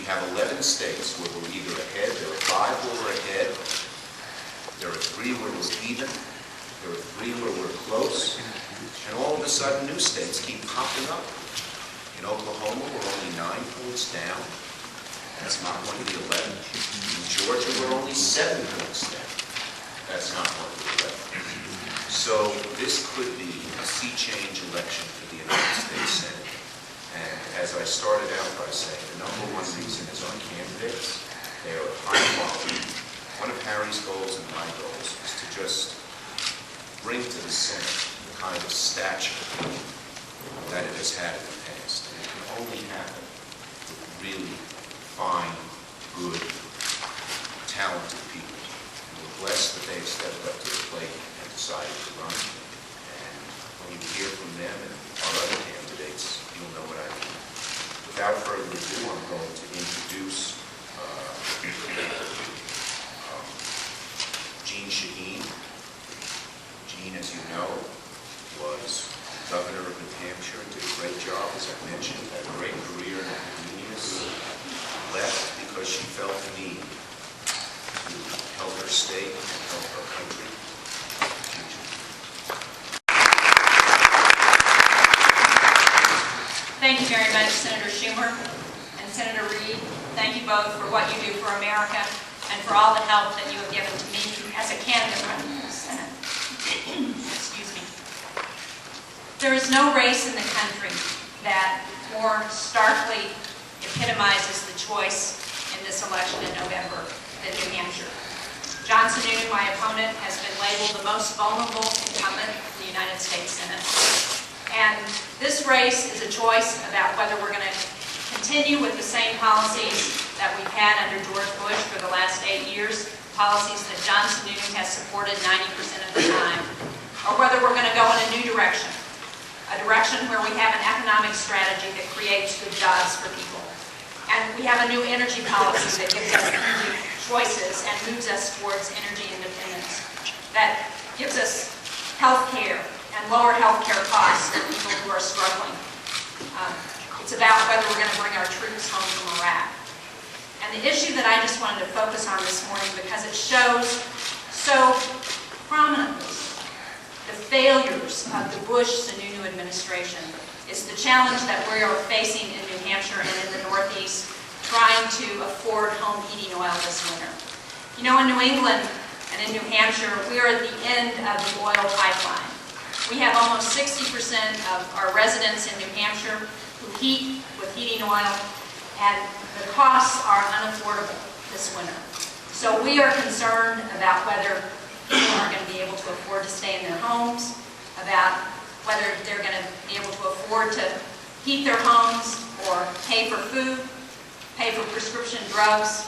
have 11 states where we're either ahead, there are 5 where we're ahead, there are 3 where we're even, there are 3 where we're close, and all of a sudden new states keep popping up. In Oklahoma, we're only 9 points down. That's not one of the 11. In Georgia, we're only 7 points down. That's not one of the 11. So this could be a sea change election for the United States Senate. And as I started out by saying, the #1 reason is our candidates. They are high quality. One of Harry's goals and my goals is to just bring to the Senate the kind of stature that it has had in the past. And it can only happen with really fine, good, talented people. And we're blessed that they've stepped up to the plate and decided to run. And when you hear from them and our other candidates, you'll know what I mean. Without further ado, I'm going to introduce Jean, as you know, was governor of New Hampshire, did a great job, as I mentioned, had a great career in academia, left because she felt the need to help her state and help her country. Thank you very much, Senator Schumer and Senator Reid. Thank you both for what you do for America and for all the help that you have given to me as a candidate running for the Senate. Excuse me. There is no race in the country that more starkly epitomizes the choice in this election in November than New Hampshire. John Sununu, my opponent, has been labeled the most vulnerable incumbent in the United States Senate. And this race is a choice about whether we're going to continue with the same policies that we've had under George Bush for the last 8 years, policies that John Sununu has supported 90% of the time, or whether we're going to go in a new direction, a direction where we have an economic strategy that creates good jobs for people. And we have a new energy policy that gives us energy choices and moves us towards energy independence, that gives us health care and lower health care costs for people who are struggling. It's about whether we're going to bring our troops home from Iraq. And the issue that I just wanted to focus on this morning, because it shows so prominently the failures of the Bush-Sununu administration, is the challenge that we are facing in New Hampshire and in the Northeast, trying to afford home heating oil this winter. You know, in New England and in New Hampshire, we are at the end of the oil pipeline. We have almost 60% of our residents in New Hampshire who heat with heating oil, and the costs are unaffordable this winter. So we are concerned about whether people are going to be able to afford to stay in their homes, about whether they're going to be able to afford to heat their homes or pay for food, pay for prescription drugs.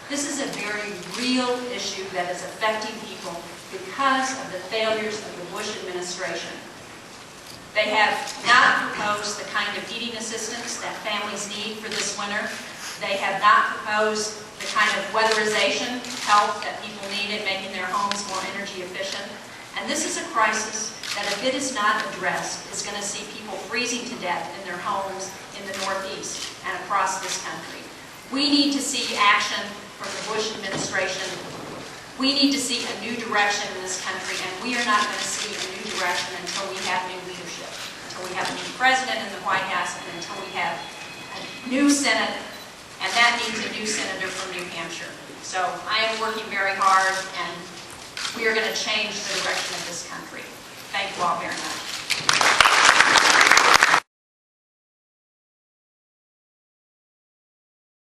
This is a very real issue that is affecting people because of the failures of the Bush administration. They have not proposed the kind of heating assistance that families need for this winter. They have not proposed the kind of weatherization help that people need in making their homes more energy efficient. And this is a crisis that, if it is not addressed, is going to see people freezing to death in their homes in the Northeast and across this country. We need to see action from the Bush administration. We need to see a new direction in this country, and we are not going to see a new direction until we have new leadership, until we have a new president in the White House, and until we have a new Senate, and that means a new senator from New Hampshire. So I am working very hard, and we are going to change the direction of this country. Thank you all very much.